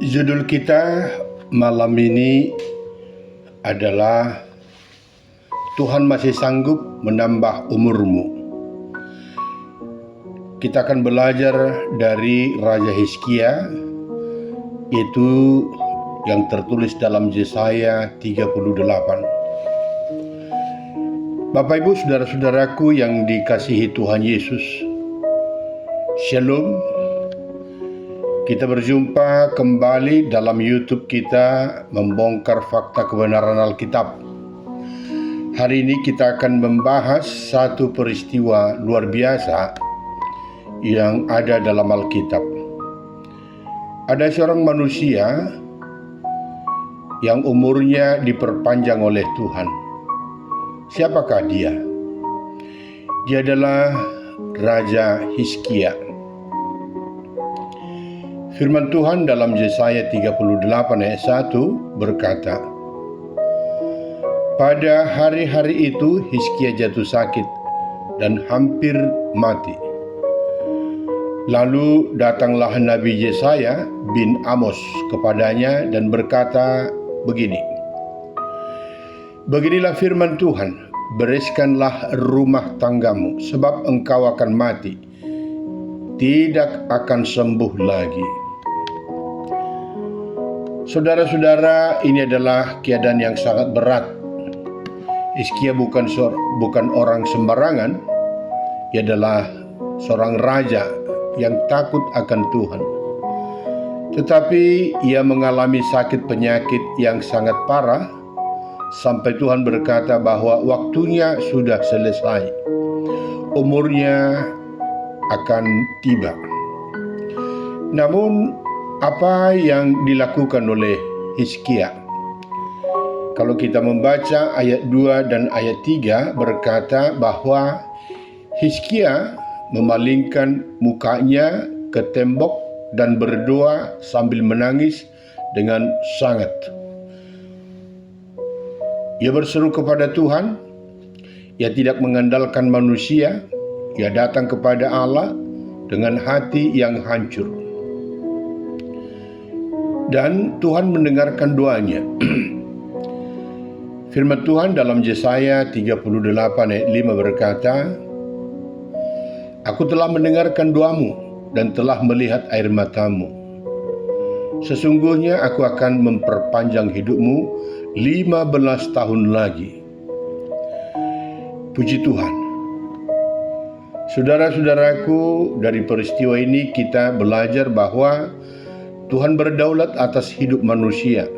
Judul kita malam ini adalah Tuhan masih sanggup menambah umurmu. Kita akan belajar dari Raja Hizkia, itu yang tertulis dalam Yesaya 38. Bapak Ibu saudara-saudaraku yang dikasihi Tuhan Yesus, Shalom. Kita berjumpa kembali dalam YouTube kita, membongkar fakta kebenaran Alkitab. Hari ini kita akan membahas satu peristiwa luar biasa yang ada dalam Alkitab. Ada seorang manusia yang umurnya diperpanjang oleh Tuhan. Siapakah dia? Dia adalah Raja Hizkia. Firman Tuhan dalam Yesaya 38 ayat 1 berkata, "Pada hari-hari itu Hizkia jatuh sakit dan hampir mati. Lalu datanglah Nabi Yesaya bin Amos kepadanya dan berkata begini, Beginilah firman Tuhan, bereskanlah rumah tanggamu, sebab engkau akan mati, tidak akan sembuh lagi." Saudara-saudara, ini adalah keadaan yang sangat berat. Hizkia bukan orang sembarangan. Ia adalah seorang raja yang takut akan Tuhan. Tetapi ia mengalami sakit penyakit yang sangat parah, sampai Tuhan berkata bahwa waktunya sudah selesai. Umurnya akan tiba. Namun apa yang dilakukan oleh Hizkia? Kalau kita membaca ayat 2 dan ayat 3 berkata bahwa Hizkia memalingkan mukanya ke tembok dan berdoa sambil menangis dengan sangat. Ia berseru kepada Tuhan. Ia tidak mengandalkan manusia. Ia datang kepada Allah dengan hati yang hancur. Dan Tuhan mendengarkan doanya. Firman Tuhan dalam Yesaya 38 ayat 5 berkata, "Aku telah mendengarkan doamu dan telah melihat air matamu. Sesungguhnya aku akan memperpanjang hidupmu 15 tahun lagi." Puji Tuhan. Saudara-saudaraku, dari peristiwa ini kita belajar bahwa Tuhan berdaulat atas hidup manusia,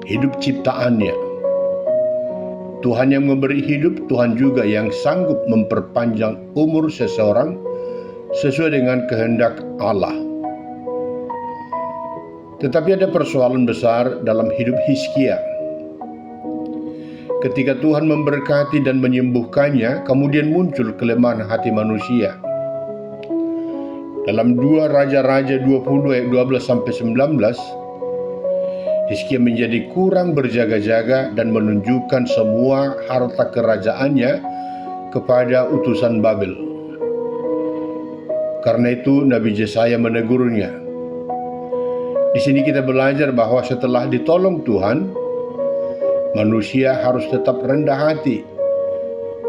hidup ciptaannya. Tuhan yang memberi hidup, Tuhan juga yang sanggup memperpanjang umur seseorang sesuai dengan kehendak Allah. Tetapi ada persoalan besar dalam hidup Hizkia. Ketika Tuhan memberkati dan menyembuhkannya, kemudian muncul kelemahan hati manusia. Dalam 2 Raja-Raja 20 ayat 12-19, Hizkia menjadi kurang berjaga-jaga dan menunjukkan semua harta kerajaannya kepada utusan Babel. Karena itu Nabi Yesaya menegurnya. Di sini kita belajar bahwa setelah ditolong Tuhan, manusia harus tetap rendah hati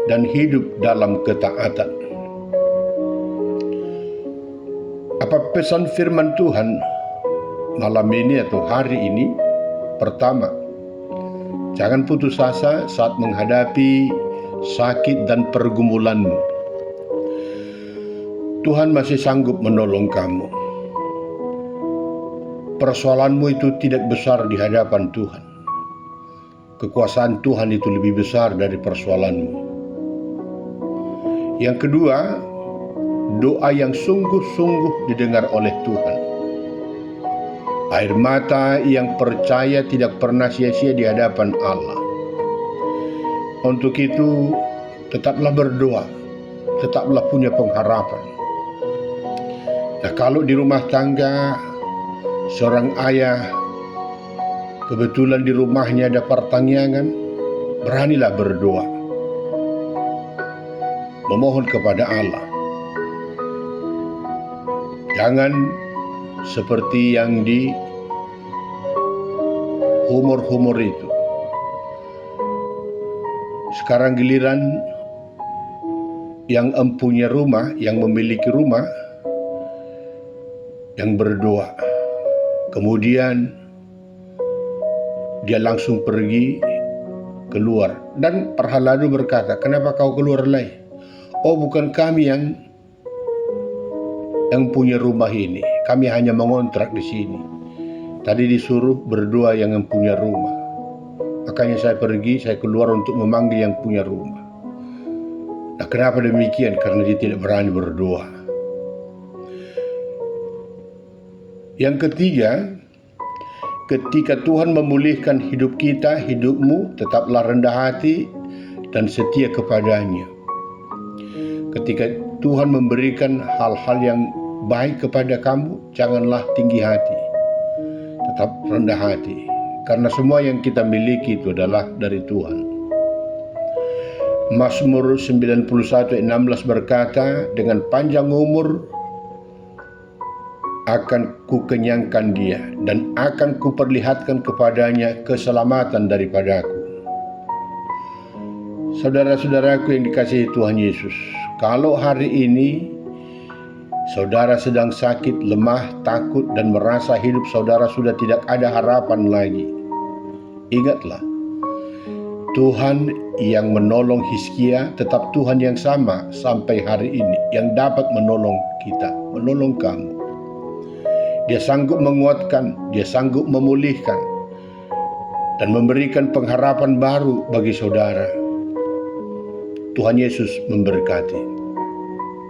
dan hidup dalam ketaatan. Apa pesan firman Tuhan malam ini atau hari ini? Pertama, jangan putus asa saat menghadapi sakit dan pergumulanmu. Tuhan masih sanggup menolong kamu. Persoalanmu itu tidak besar di hadapan Tuhan. Kekuasaan Tuhan itu lebih besar dari persoalanmu. Yang kedua, doa yang sungguh-sungguh didengar oleh Tuhan. Air mata yang percaya tidak pernah sia-sia di hadapan Allah. Untuk itu, tetaplah berdoa, tetaplah punya pengharapan. Nah, kalau di rumah tangga, seorang ayah kebetulan di rumahnya ada pertanyaan, beranilah berdoa. Memohon kepada Allah. Jangan seperti yang di humor-humor itu. Sekarang giliran yang empunya rumah, yang memiliki rumah, yang berdoa. Kemudian dia langsung pergi keluar. Dan perhaladu berkata, kenapa kau keluar lagi? Oh, bukan kami yang punya rumah ini. Kami hanya mengontrak di sini. Tadi disuruh berdoa yang punya rumah. Makanya saya pergi, saya keluar untuk memanggil yang punya rumah. Nah, kenapa demikian? Karena dia tidak berani berdoa. Yang ketiga, ketika Tuhan memulihkan hidup kita, hidupmu tetaplah rendah hati dan setia kepadanya. Ketika Tuhan memberikan hal-hal yang baik kepada kamu, janganlah tinggi hati. Tetap rendah hati. Karena semua yang kita miliki itu adalah dari Tuhan. Mazmur 91:16 berkata, dengan panjang umur akan kukenyangkan dia dan akan kuperlihatkan kepadanya keselamatan daripadaku. Saudara-saudaraku yang dikasihi Tuhan Yesus, kalau hari ini saudara sedang sakit, lemah, takut, dan merasa hidup saudara sudah tidak ada harapan lagi, ingatlah, Tuhan yang menolong Hizkia tetap Tuhan yang sama sampai hari ini, yang dapat menolong kita, menolong kamu. Dia sanggup menguatkan, dia sanggup memulihkan, dan memberikan pengharapan baru bagi saudara. Tuhan Yesus memberkati.